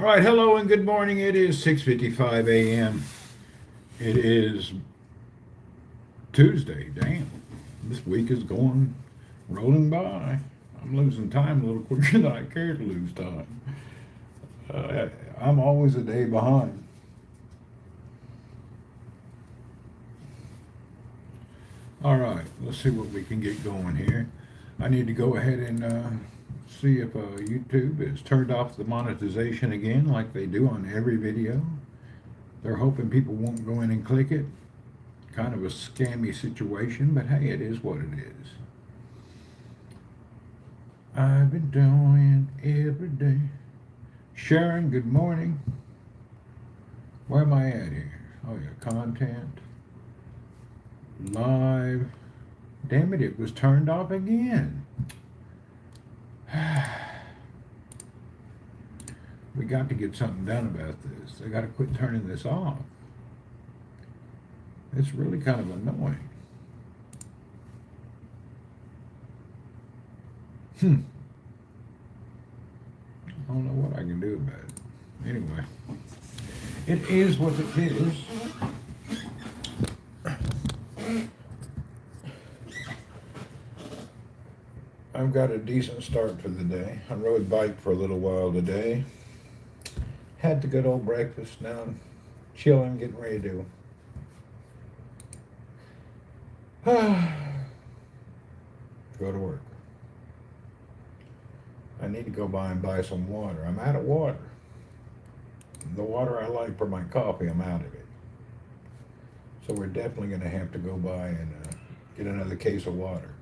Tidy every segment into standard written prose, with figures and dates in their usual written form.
All right, hello and good morning. It is 6:55 a.m. It is Tuesday. Damn, this week is going rolling by. I'm losing time a little quicker than I care to lose time. Uh, I'm always a day behind. All right, let's see what we can get going here. I need to go ahead and see if YouTube has turned off the monetization again, like they do on every video. They're hoping people won't go in and click it. Kind of a scammy situation, but hey, it is what it is. I've been doing it every day. Sharon, good morning. Where am I at here? Oh yeah, content. Live. Damn it, it was turned off again. We got to get something done about this. They got to quit turning this off. It's really kind of annoying. I don't know what I can do about it. Anyway, it is what it is. I've got a decent start for the day. I rode bike for a little while today. Had the good old breakfast. Now I'm chilling, getting ready to go to work. I need to go by and buy some water. I'm out of water. The water I like for my coffee, I'm out of it. So we're definitely going to have to go by and get another case of water.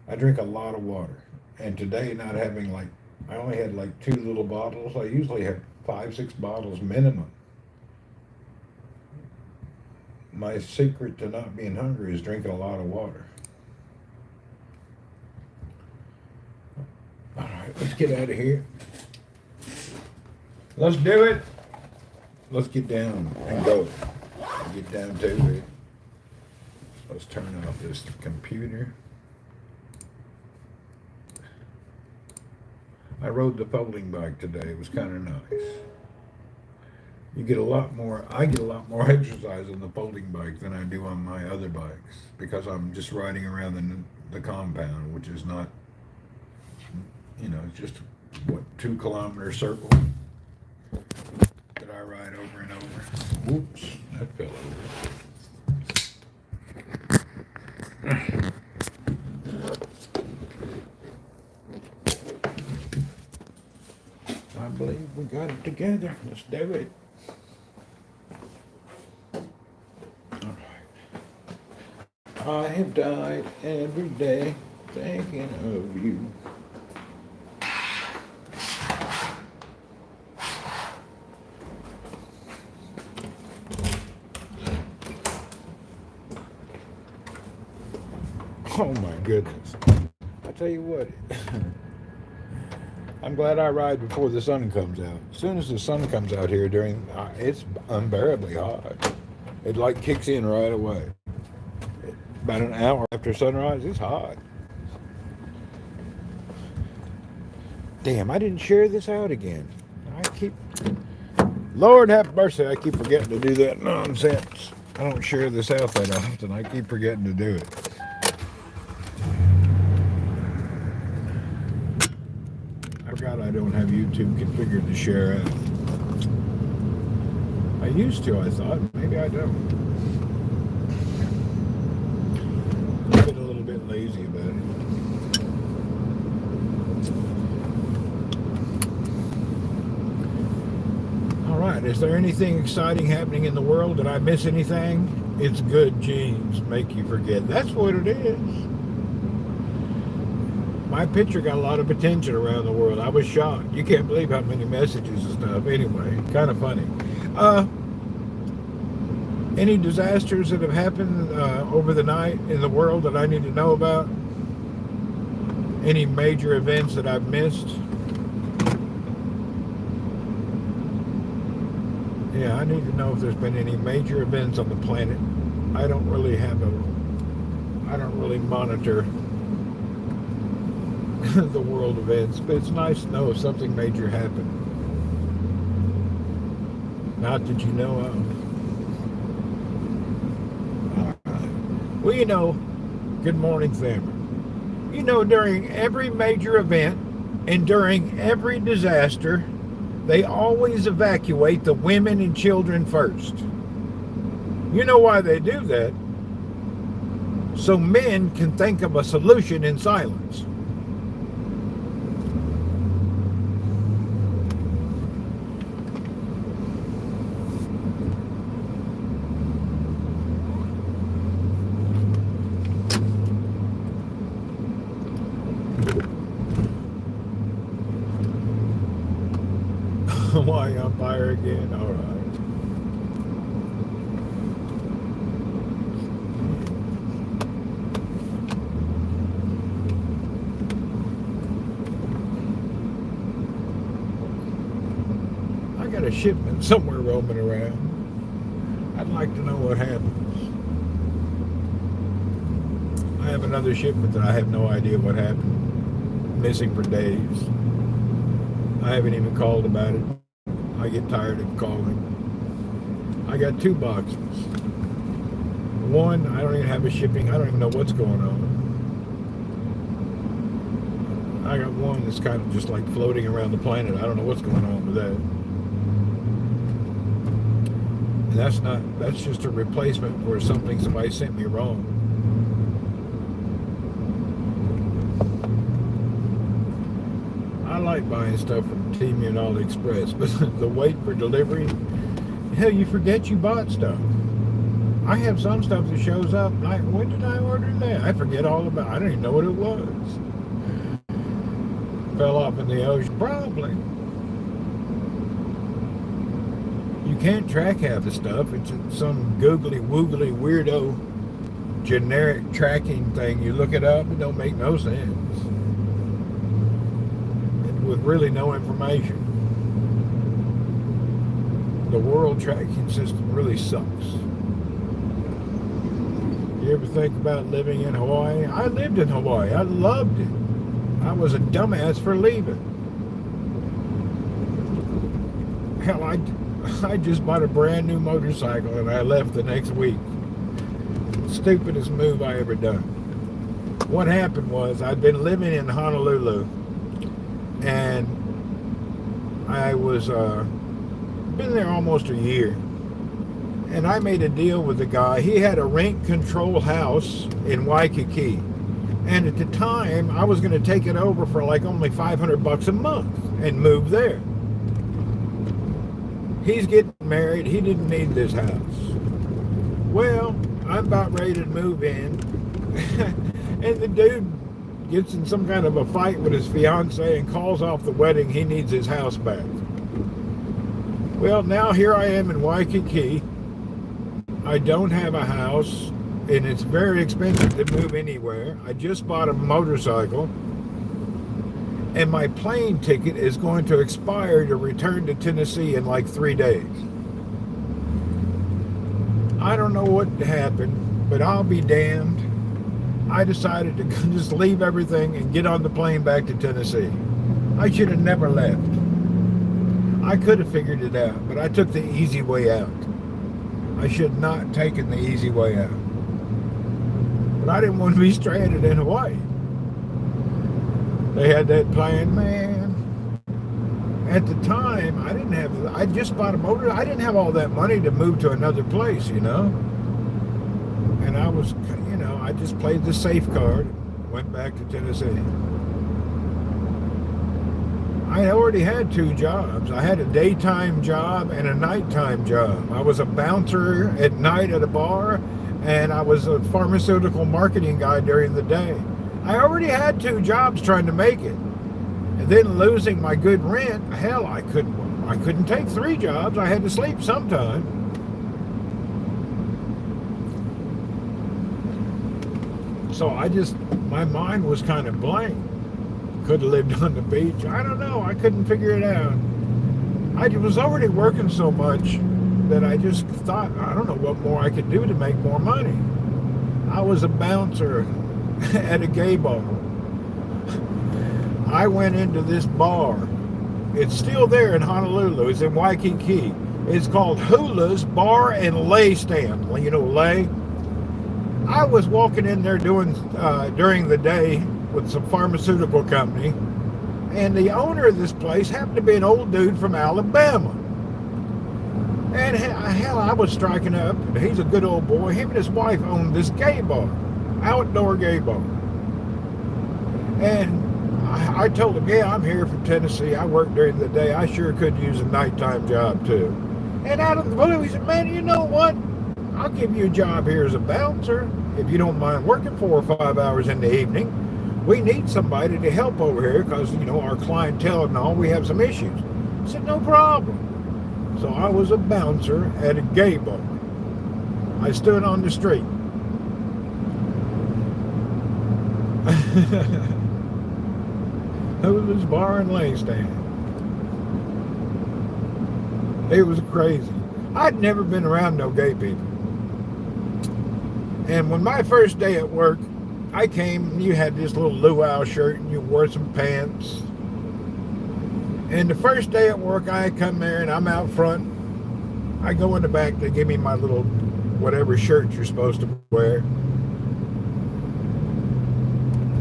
I drink a lot of water. And today, not having I only had like 2 little bottles. I usually have 5, 6 bottles minimum. My secret to not being hungry is drinking a lot of water. All right, let's get out of here. Let's do it. Let's get down and go. Get down to it. Let's turn off this computer. I rode the folding bike today. It was kind of nice. I get a lot more exercise on the folding bike than I do on my other bikes because I'm just riding around the compound, which is not, it's just, 2-kilometer circle that I ride over and over. Whoops, that fell over. I believe we got it together. Let's do it. All right. I have died every day thinking of you. Oh my goodness. I tell you what. I'm glad I ride before the sun comes out. As soon as the sun comes out here it's unbearably hot. It kicks in right away. About an hour after sunrise, it's hot. Damn, I didn't share this out again. Lord have mercy, I keep forgetting to do that nonsense. I don't share this out that often. I keep forgetting to do it. I forgot I don't have YouTube configured to share out. I used to, I thought. Maybe I don't. I've been a little bit lazy about it. All right, is there anything exciting happening in the world? Did I miss anything? It's good genes make you forget. That's what it is. My picture got a lot of attention around the world. I was shocked. You can't believe how many messages and stuff. Anyway, kind of funny. Any disasters that have happened over the night in the world that I need to know about? Any major events that I've missed? Yeah, I need to know if there's been any major events on the planet. I don't really monitor the world events, but it's nice to know if something major happened. Not that you know of. All right. Well, good morning, family. During every major event and during every disaster, they always evacuate the women and children first. You know why they do that? So men can think of a solution in silence. Why on fire again? All right. I got a shipment somewhere roaming around. I'd like to know what happens. I have another shipment that I have no idea what happened. Missing for days. I haven't even called about it. I get tired of calling. I got 2 boxes. One, I don't even have a shipping. I don't even know what's going on. I got one that's kind of just like floating around the planet. I don't know what's going on with that. And that's just a replacement for something somebody sent me wrong. I like buying stuff from Temu and AliExpress, but the wait for delivery, hell, you forget you bought stuff. I have some stuff that shows up, like, when did I order that? I forget all about it. I don't even know what it was. Fell off in the ocean, probably. You can't track half the stuff. It's some googly woogly weirdo generic tracking thing. You look it up, it don't make no sense. With really no information. The world tracking system really sucks. You ever think about living in Hawaii? I lived in Hawaii. I loved it. I was a dumbass for leaving. Hell, I just bought a brand new motorcycle and I left the next week. Stupidest move I ever done. What happened was I'd been living in Honolulu and I was been there almost a year, and I made a deal with the guy. He had a rent control house in Waikiki, and at the time I was going to take it over for like only $500 a month and move there. He's getting married. He didn't need this house. Well, I'm about ready to move in and the dude gets in some kind of a fight with his fiance and calls off the wedding. He needs his house back. Well, now here I am in Waikiki. I don't have a house, and it's very expensive to move anywhere. I just bought a motorcycle, and my plane ticket is going to expire to return to Tennessee in like 3 days. I don't know what happened, but I'll be damned. I decided to just leave everything and get on the plane back to Tennessee. I should have never left. I could have figured it out, but I took the easy way out. I should not have taken the easy way out. But I didn't want to be stranded in Hawaii. They had that plan, man. At the time, I just bought a motor. I didn't have all that money to move to another place, And I was, I just played the safe card, went back to Tennessee. I already had 2 jobs. I had a daytime job and a nighttime job. I was a bouncer at night at a bar, and I was a pharmaceutical marketing guy during the day. I already had 2 jobs trying to make it. And then losing my good rent, hell, I couldn't take 3 jobs. I had to sleep sometime. So my mind was kind of blank. Could have lived on the beach. I don't know. I couldn't figure it out. I was already working so much that I just thought, I don't know what more I could do to make more money. I was a bouncer at a gay bar. I went into this bar. It's still there in Honolulu. It's in Waikiki. It's called Hula's Bar and Lay Stand. You know, lay. I was walking in there during the day with some pharmaceutical company, and the owner of this place happened to be an old dude from Alabama. And hell, I was striking up. He's a good old boy. Him and his wife owned this gay bar, outdoor gay bar. And I told him, yeah, I'm here from Tennessee. I work during the day. I sure could use a nighttime job too. And out of the blue, he said, man, you know what? I'll give you a job here as a bouncer if you don't mind working 4 or 5 hours in the evening. We need somebody to help over here because, you know, our clientele and all, we have some issues. I said, no problem. So I was a bouncer at a gay bar. I stood on the street. Hula's Bar and Lay Stand. It was crazy. I'd never been around no gay people. And when my first day at work, I came, you had this little luau shirt and you wore some pants. And the first day at work, I come there and I'm out front. I go in the back, they give me my little whatever shirt you're supposed to wear.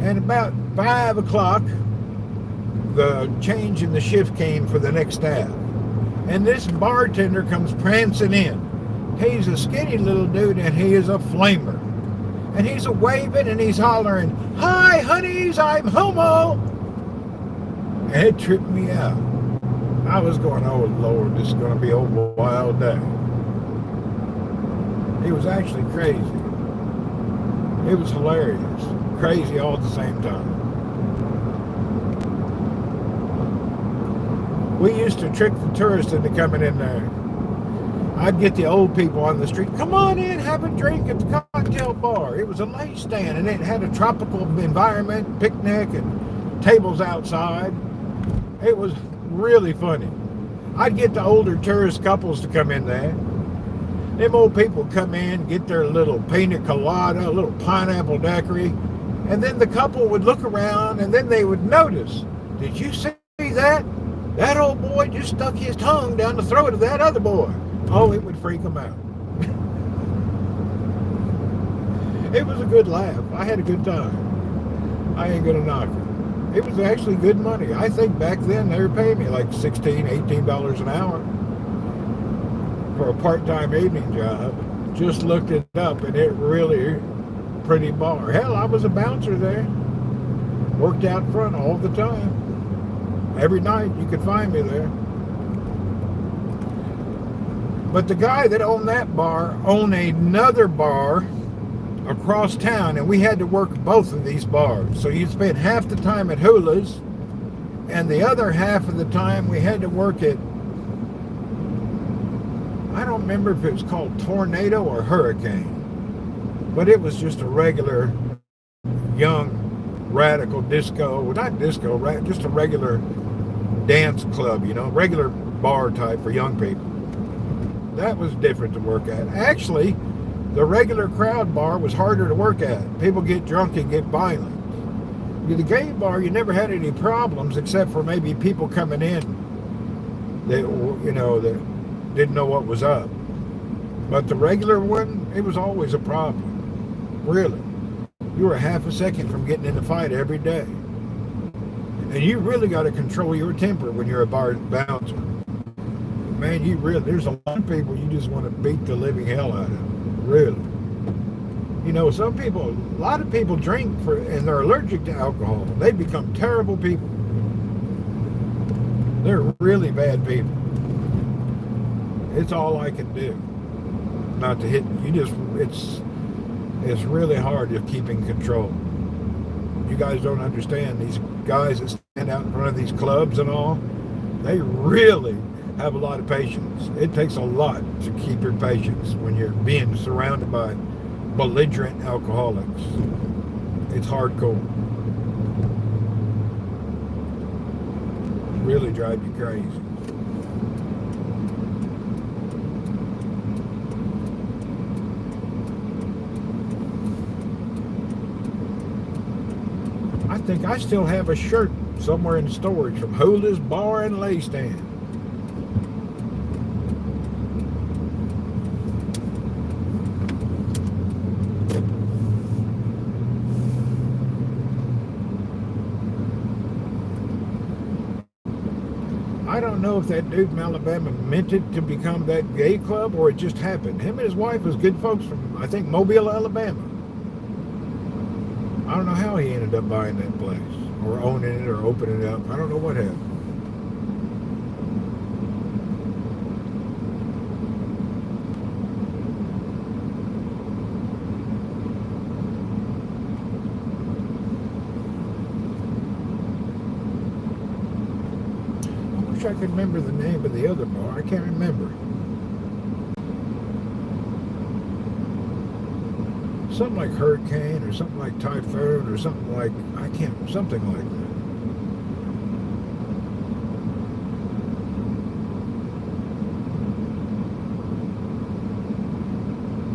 And about 5 o'clock, the change in the shift came for the next staff. And this bartender comes prancing in. He's a skinny little dude and he is a flamer. And he's a waving and he's hollering, hi, honeys, I'm homo. And it tripped me out. I was going, oh, Lord, this is going to be a wild day. It was actually crazy. It was hilarious. Crazy all at the same time. We used to trick the tourists into coming in there. I'd get the old people on the street, come on in, have a drink at the cocktail bar. It was a lay stand, and it had a tropical environment, picnic, and tables outside. It was really funny. I'd get the older tourist couples to come in there. Them old people come in, get their little pina colada, a little pineapple daiquiri, and then the couple would look around, and then they would notice, did you see that? That old boy just stuck his tongue down the throat of that other boy. Oh, it would freak them out. It was a good laugh. I had a good time. I ain't gonna knock it. It was actually good money. I think back then they were paying me like $16, $18 an hour for a part-time evening job. Just looked it up and it really pretty bar. Hell, I was a bouncer there. Worked out front all the time. Every night you could find me there. But the guy that owned that bar owned another bar across town, and we had to work both of these bars. So you'd spend half the time at Hula's, and the other half of the time we had to work at, I don't remember if it was called Tornado or Hurricane, but it was just a regular young radical disco, well, not disco, just a regular dance club, you know, regular bar type for young people. That was different to work at. Actually, the regular crowd bar was harder to work at. People get drunk and get violent. The gay bar, you never had any problems except for maybe people coming in that, you know, that didn't know what was up. But the regular one, it was always a problem. Really. You were half a second from getting in a fight every day. And you really got to control your temper when you're a bar bouncer. Man, there's a lot of people you just want to beat the living hell out of. Really. You know, a lot of people drink and they're allergic to alcohol. They become terrible people. They're really bad people. It's all I can do. Not to hit you, it's really hard to keep in control. You guys don't understand. These guys that stand out in front of these clubs and all, they really have a lot of patience. It takes a lot to keep your patience when you're being surrounded by belligerent alcoholics. It's hardcore. Really drive you crazy. I think I still have a shirt somewhere in storage from Hula's Bar and Lay Stand. I don't know if that dude from Alabama meant it to become that gay club or it just happened. Him and his wife was good folks from, I think, Mobile, Alabama. I don't know how he ended up buying that place or owning it or opening it up. I don't know what happened. I wish I could remember the name of the other bar. I can't remember. Something like hurricane or something like typhoon or something like, something like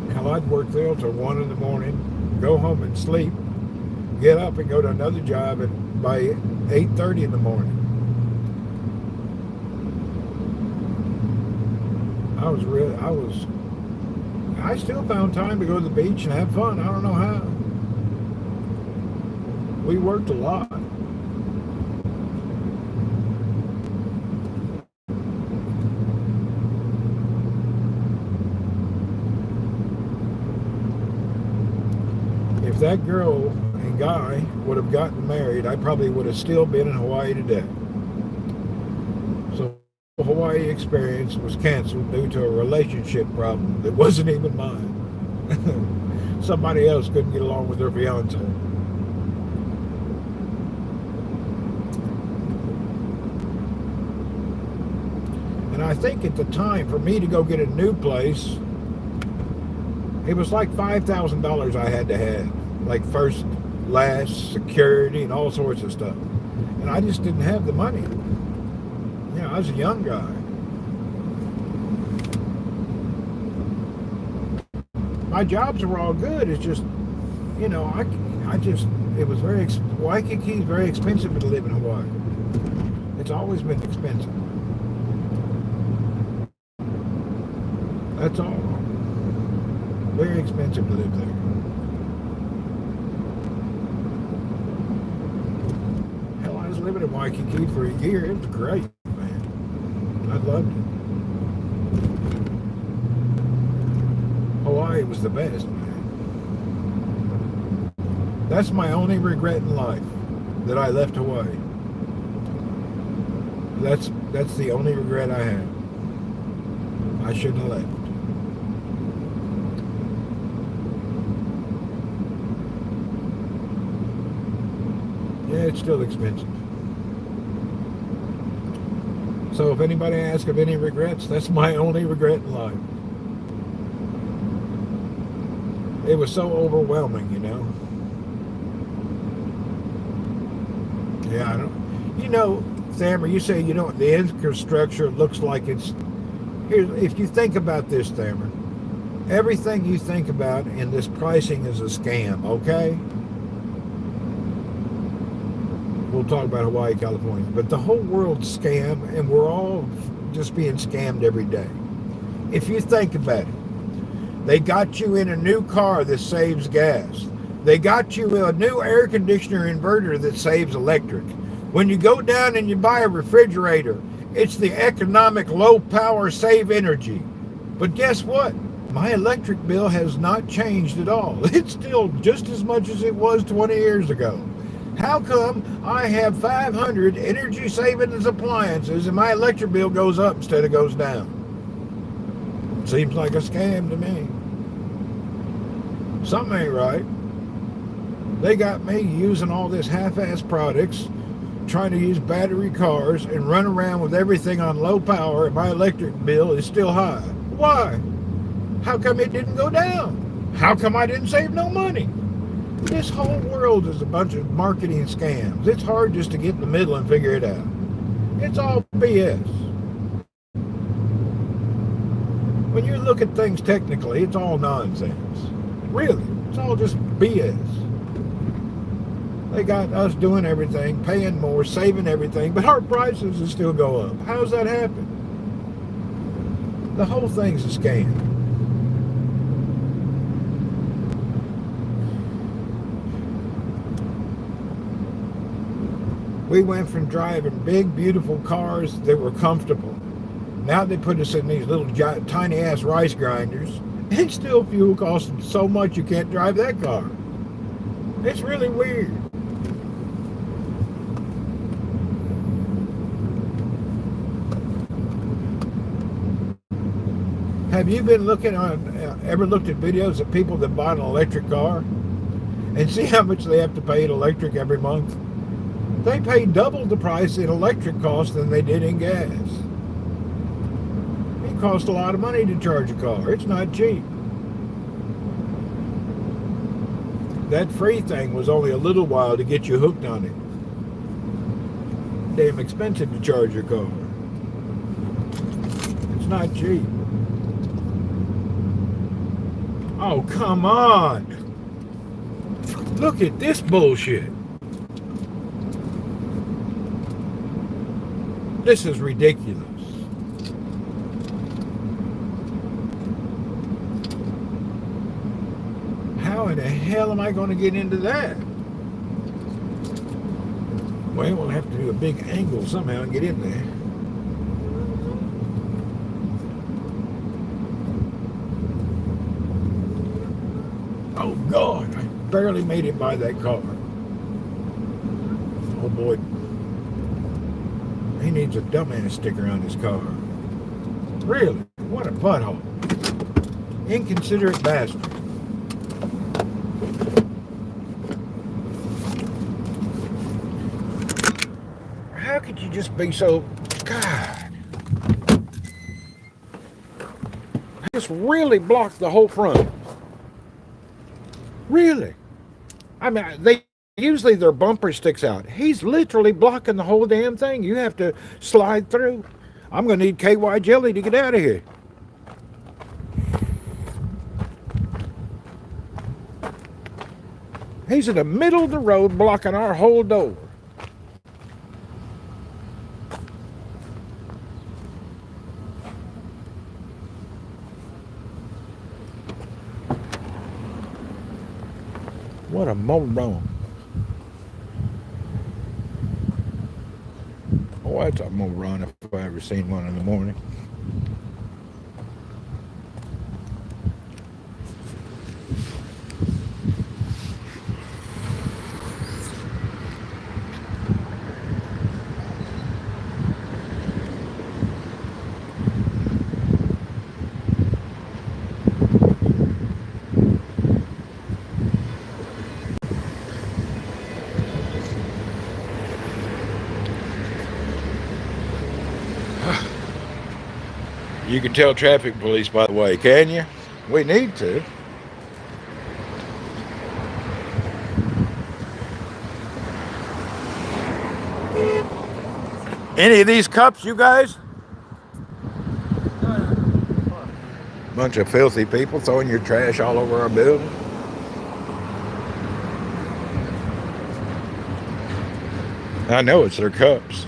that. Hell, I'd work there till 1 in the morning, go home and sleep, get up and go to another job by 8:30 in the morning. I still found time to go to the beach and have fun. I don't know how. We worked a lot. If that girl and guy would have gotten married, I probably would have still been in Hawaii today. So the Hawaii experience was canceled due to a relationship problem that wasn't even mine. Somebody else couldn't get along with their fiance. And I think at the time, for me to go get a new place, it was like $5,000 I had to have. Like first, last, security, and all sorts of stuff. And I just didn't have the money. You know, I was a young guy. My jobs were all good. It's just, you know, it was Waikiki is very expensive to live in Hawaii. It's always been expensive. That's all. Very expensive to live there. Hell, I was living in Waikiki for a year. It was great, man. I loved it. Hawaii was the best, man. That's my only regret in life, that I left Hawaii. That's the only regret I have. I shouldn't have left. Yeah, it's still expensive. So if anybody asks of any regrets, that's my only regret in life. It was so overwhelming, you know. Yeah, I don't. You know, Thammer, you say you know the infrastructure looks like it's. Here, if you think about this, Thammer, everything you think about in this pricing is a scam. Okay. We'll talk about Hawaii, California, but the whole world's scam, and we're all just being scammed every day. If you think about it. They got you in a new car that saves gas. They got you a new air conditioner inverter that saves electric. When you go down and you buy a refrigerator, it's the economic low power save energy. But guess what? My electric bill has not changed at all. It's still just as much as it was 20 years ago. How come I have 500 energy savings appliances and my electric bill goes up instead of goes down? Seems like a scam to me. Something ain't right. They got me using all this half-ass products, trying to use battery cars and run around with everything on low power, and my electric bill is still high. Why? How come it didn't go down? How come I didn't save no money? This whole world is a bunch of marketing scams. It's hard just to get in the middle and figure it out. It's all BS. When you look at things technically, it's all nonsense. Really, it's all just BS. They got us doing everything, paying more, saving everything, but our prices will still go up. How's that happen? The whole thing's a scam. We went from driving big, beautiful cars that were comfortable. Now they put us in these little tiny ass rice grinders, and still fuel costs so much you can't drive that car. It's really weird. Have you been looking on, ever looked at videos of people that bought an electric car and see how much they have to pay in electric every month? They pay double the price in electric costs than they did in gas. It costs a lot of money to charge a car. It's not cheap. That free thing was only a little while to get you hooked on it. Damn expensive to charge your car. It's not cheap. Oh, come on. Look at this bullshit. This is ridiculous. How in the hell am I going to get into that? Well, we'll have to do a big angle somehow and get in there. Oh, God, I barely made it by that car. Oh, boy. He needs a dumbass sticker on his car. Really? What a butthole. Inconsiderate bastard. How could you just be so... God. Just really blocked the whole front. Really? I mean, usually their bumper sticks out. He's literally blocking the whole damn thing. You have to slide through. I'm going to need KY jelly to get out of here. He's in the middle of the road blocking our whole door. What a moron. Oh, that's a moron if I ever seen one in the morning. You can tell traffic police, by the way, can you? We need to. Any of these cups, you guys? Bunch of filthy people throwing your trash all over our building. I know it's their cups.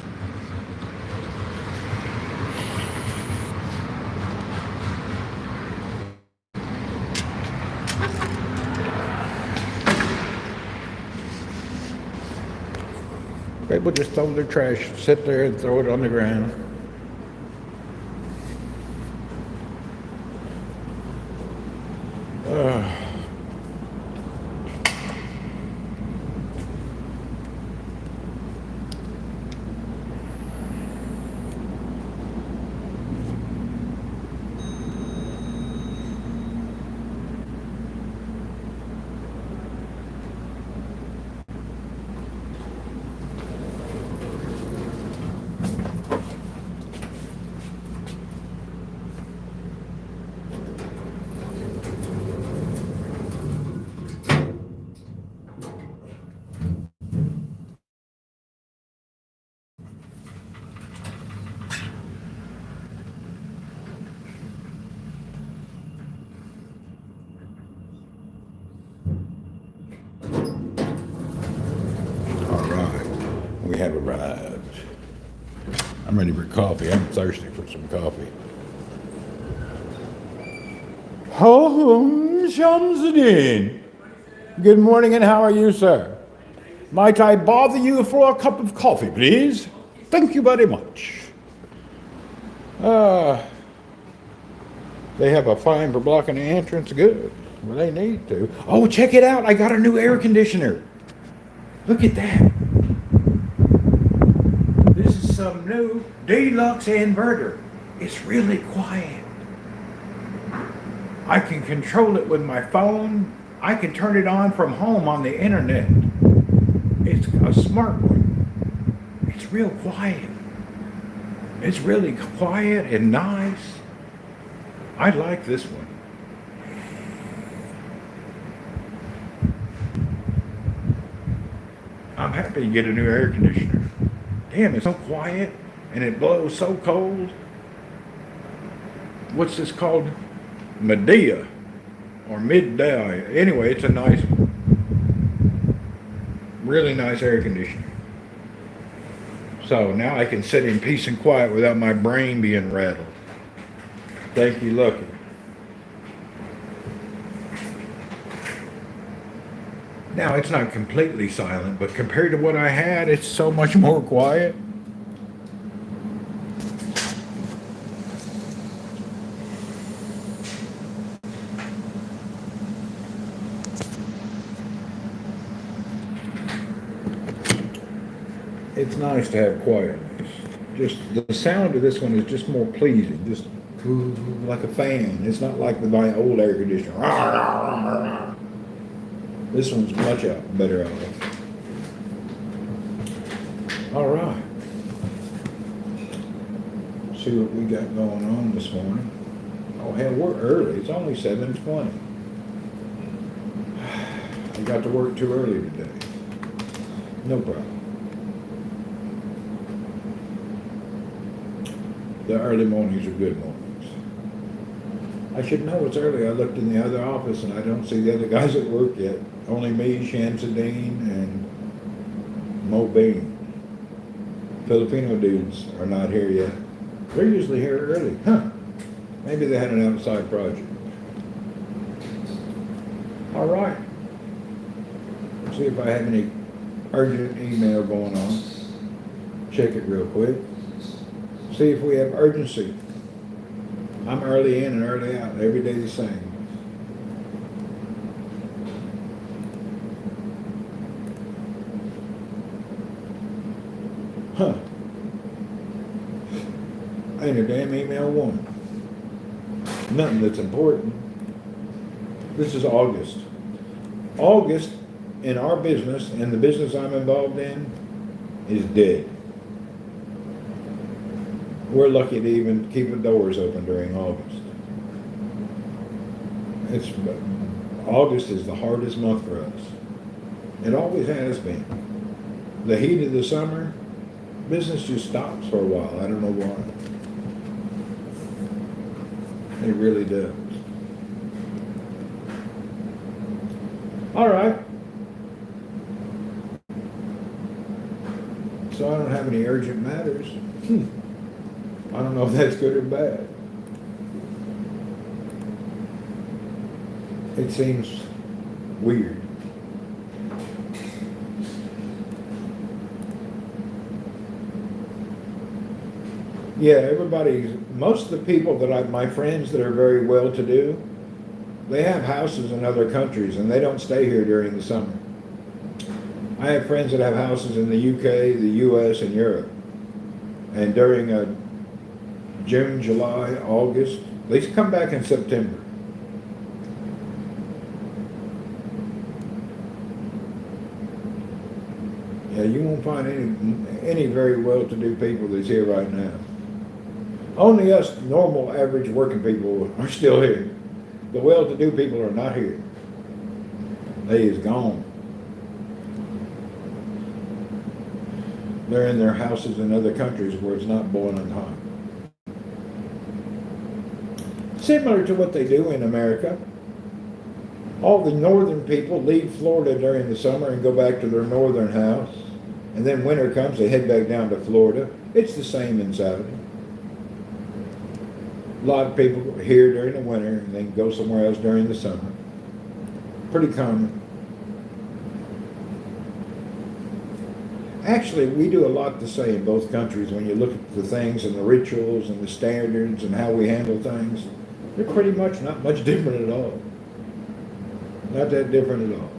People just throw their trash, sit there and throw it on the ground. We have arrived. I'm ready for coffee. I'm thirsty for some coffee. Home Shamsuddin. Good morning, and how are you, sir? Might I bother you for a cup of coffee, please? Thank you very much. They have a fine for blocking the entrance. Good. Well, they need to. Oh, check it out. I got a new air conditioner. Look at that. This is some new deluxe inverter. It's really quiet. I can control it with my phone. I can turn it on from home on the internet. It's a smart one. It's real quiet. It's really quiet and nice. I like this one. I'm happy to get a new air conditioner. Damn, it's so quiet and it blows so cold. What's this called? Medea or midday. Anyway, it's a nice one. Really nice air conditioner. So now I can sit in peace and quiet without my brain being rattled. Thank you, Lucky. Now it's not completely silent, but compared to what I had, it's so much more quiet. It's nice to have quietness. Just the sound of this one is just more pleasing, just like a fan. It's not like my old air conditioner. This one's much better off. All right. See what we got going on this morning. Oh hell, we're early. It's only 7:20. I got to work too early today. No problem. The early mornings are good mornings. I should know it's early. I looked in the other office and I don't see the other guys at work yet. Only me, Shamsuddin, and Mo Bean. Filipino dudes are not here yet. They're usually here early. Huh. Maybe they had an outside project. All right. Let's see if I have any urgent email going on. Check it real quick. See if we have urgency. I'm early in and early out. Every day the same. Huh. Ain't a damn email one. Nothing that's important. This is August. August in our business and the business I'm involved in is dead. We're lucky to even keep the doors open during August. August is the hardest month for us. It always has been. The heat of the summer, business just stops for a while. I don't know why. It really does. All right. So I don't have any urgent matters. I don't know if that's good or bad. It seems weird. Yeah, most of the people my friends that are very well-to-do, they have houses in other countries and they don't stay here during the summer. I have friends that have houses in the UK, the US, and Europe. And during June, July, August, they come back in September. Yeah, you won't find any very well-to-do people that's here right now. Only us normal, average working people are still here. The well-to-do people are not here. They is gone. They're in their houses in other countries where it's not boiling hot. Similar to what they do in America. All the northern people leave Florida during the summer and go back to their northern house. And then winter comes, they head back down to Florida. It's the same in Saudi. A lot of people are here during the winter and then go somewhere else during the summer. Pretty common. Actually, we do a lot to say in both countries when you look at the things and the rituals and the standards and how we handle things. They're pretty much not much different at all. Not that different at all.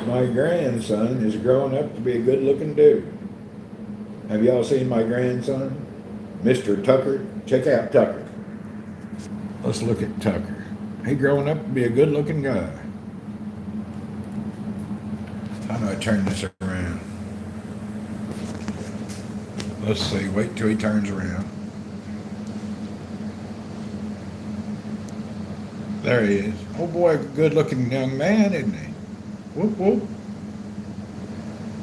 My grandson is growing up to be a good-looking dude. Have y'all seen my grandson? Mr. Tucker? Check out Tucker. Let's look at Tucker. He's growing up to be a good-looking guy. How do I turn this around? Let's see. Wait till he turns around. There he is. Oh boy, good-looking young man, isn't he? Whoop, whoop.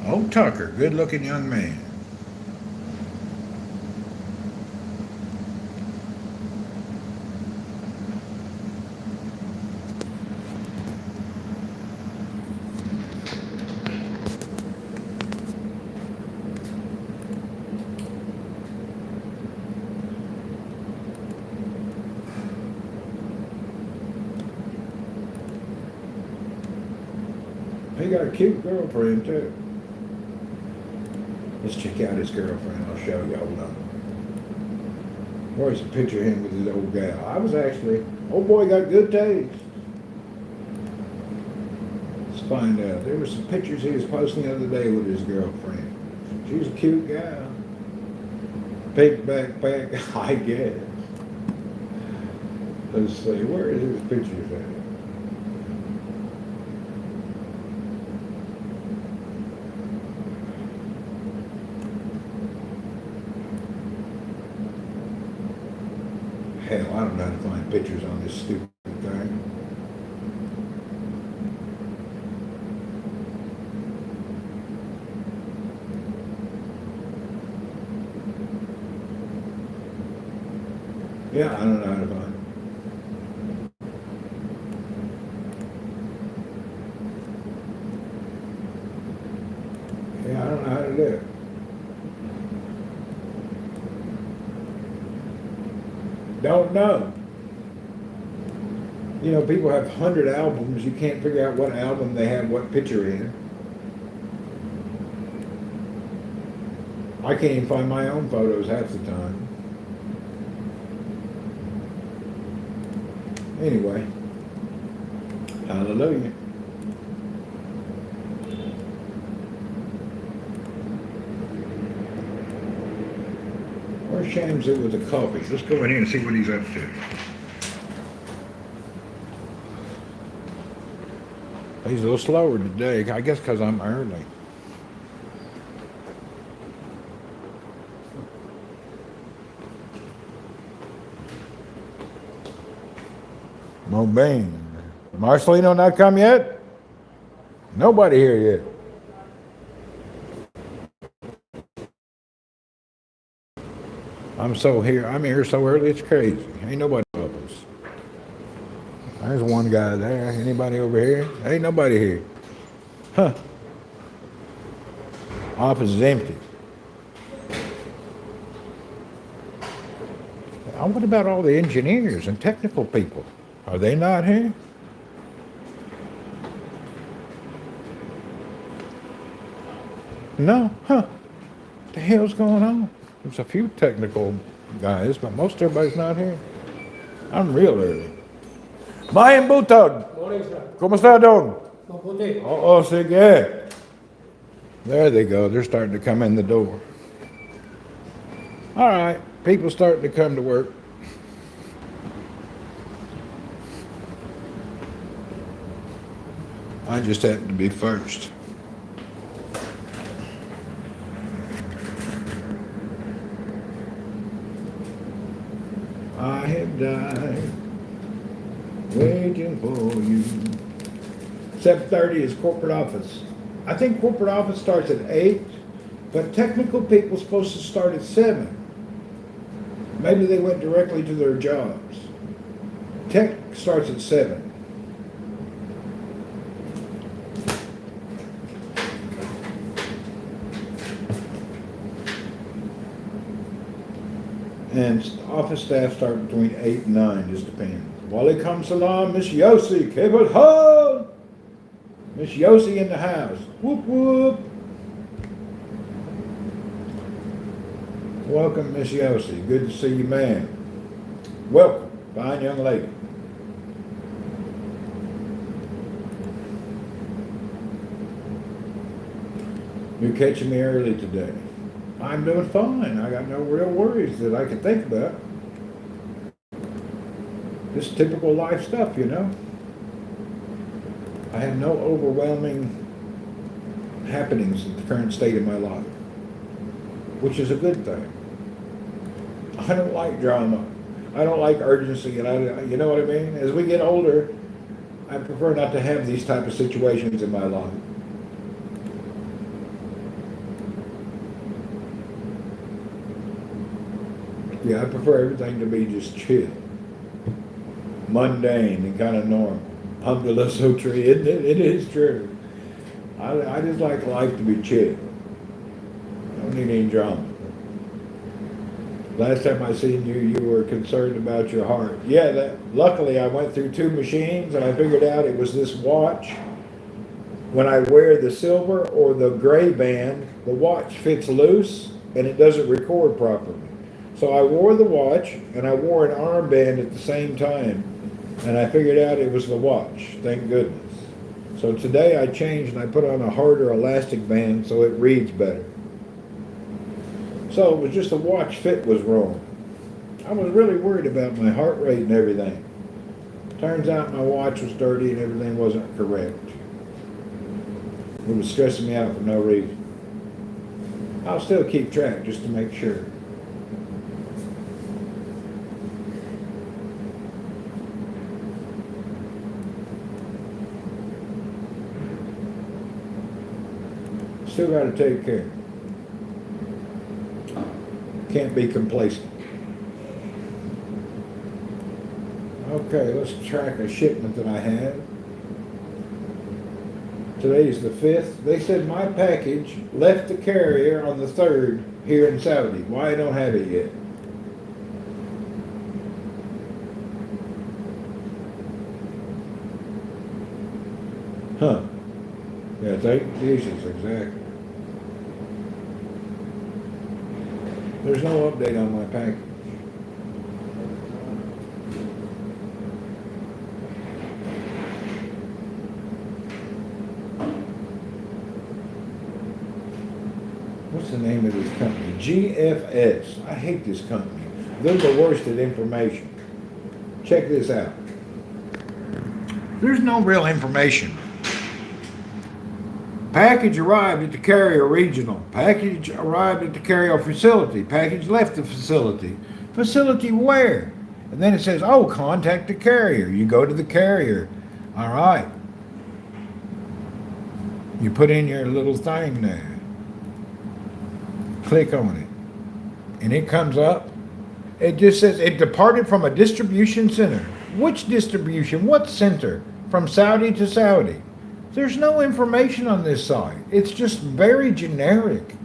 Oh, Tucker, good-looking young man. He got a cute girlfriend, too. Let's check out his girlfriend. I'll show you. Hold on. Where's a picture of him with his old gal? Old boy got good taste. Let's find out. There were some pictures he was posting the other day with his girlfriend. She's a cute gal. Big backpack, I guess. Let's see. Where is his pictures at? Hell, I don't know how to find pictures on this stupid thing. Yeah, I don't know how to find it. Yeah, I don't know how to do it. Don't know. You know, people have 100 albums. You can't figure out what album they have what picture in. I can't even find my own photos half the time. Anyway, hallelujah. Where's Shamsu with the coffee? Let's go in here and see what he's up to. He's a little slower today, I guess because I'm early. No bang. Marcelino not come yet? Nobody here yet. I'm here so early it's crazy. Ain't nobody up us. There's one guy there. Anybody over here? Ain't nobody here. Huh. Office is empty. What about all the engineers and technical people? Are they not here? No? Huh. What the hell's going on? There's a few technical guys, but most everybody's not here. I'm real early. Mayhem butad. ¿Cómo está, don? Oh, sige. There they go. They're starting to come in the door. All right. People starting to come to work. I just happen to be first. I have died waiting for you. 7:30 is corporate office. I think corporate office starts at 8, but technical people are supposed to start at 7. Maybe they went directly to their jobs. Tech starts at 7. And office staff start between 8 and 9, just depends. Walaikum salam, Miss Yossi, keep it home! Miss Yossi in the house. Whoop whoop! Welcome, Miss Yossi. Good to see you, ma'am. Welcome, fine young lady. You're catching me early today. I'm doing fine. I got no real worries that I can think about. Just typical life stuff, you know. I have no overwhelming happenings in the current state of my life, which is a good thing. I don't like drama. I don't like urgency, and you know what I mean? As we get older, I prefer not to have these type of situations in my life. Yeah, I prefer everything to be just chill, mundane, and kind of normal. Alhamdulillah, so true, isn't it? It is true. I just like life to be chill. I don't need any drama. Last time I seen you, you were concerned about your heart. Yeah, luckily I went through 2 machines and I figured out it was this watch. When I wear the silver or the gray band, the watch fits loose and it doesn't record properly. So I wore the watch and I wore an armband at the same time, and I figured out it was the watch, thank goodness. So today I changed and I put on a harder elastic band so it reads better. So it was just the watch fit was wrong. I was really worried about my heart rate and everything. Turns out my watch was dirty and everything wasn't correct. It was stressing me out for no reason. I'll still keep track just to make sure. Still got to take care. Can't be complacent. Okay, let's track a shipment that I had. Today's the 5th. They said my package left the carrier on the 3rd here in Saudi. Why I don't have it yet? Huh. Yeah, it's 8 dishes, exactly. There's no update on my package. What's the name of this company? GFS. I hate this company. They're the worst at information. Check this out. There's no real information. Package arrived at the carrier regional. Package arrived at the carrier facility. Package left the facility. Facility where? And then it says, oh, contact the carrier. You go to the carrier. All right. You put in your little thing there. Click on it. And it comes up. It just says it departed from a distribution center. Which distribution? What center? From Saudi to Saudi. There's no information on this site. It's just very generic.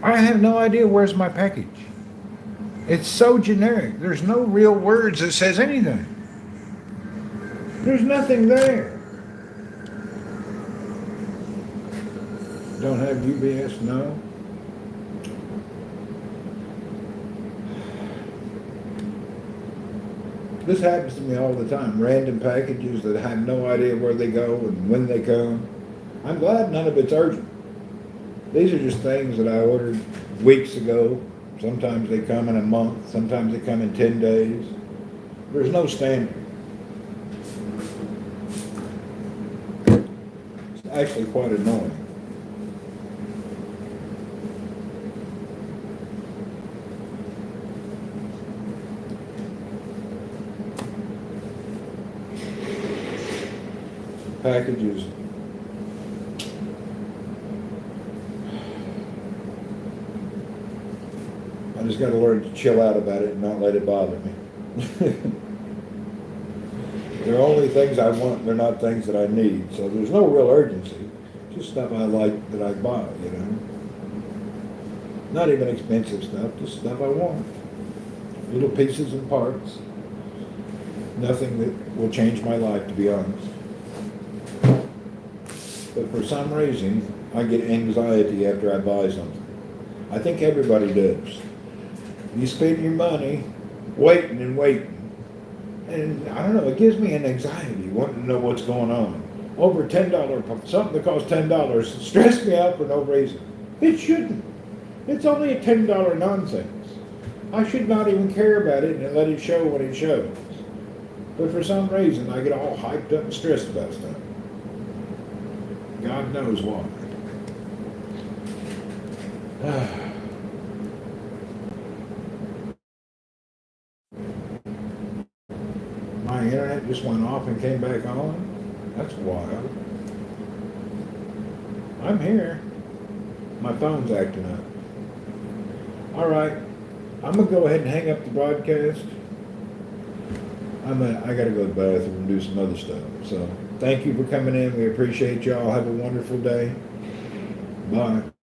I have no idea where's my package. It's so generic. There's no real words that says anything. There's nothing there. Don't have UBS? No. This happens to me all the time. Random packages that I have no idea where they go and when they come. I'm glad none of it's urgent. These are just things that I ordered weeks ago. Sometimes they come in a month. Sometimes they come in 10 days. There's no standard. It's actually quite annoying. Packages. I just got to learn to chill out about it and not let it bother me. They're only things I want, they're not things that I need. So there's no real urgency. Just stuff I like that I buy, you know. Not even expensive stuff, just stuff I want. Little pieces and parts. Nothing that will change my life, to be honest. But for some reason, I get anxiety after I buy something. I think everybody does. You spend your money waiting and waiting. And I don't know, it gives me an anxiety wanting to know what's going on. Over $10, something that costs $10 stress me out for no reason. It shouldn't. It's only a $10 nonsense. I should not even care about it and let it show when it shows. But for some reason, I get all hyped up and stressed about stuff. God knows why. My internet just went off and came back on. That's wild. I'm here. My phone's acting up. All right. I'm going to go ahead and hang up the broadcast. I got to go to the bathroom and do some other stuff. So thank you for coming in. We appreciate y'all. Have a wonderful day. Bye.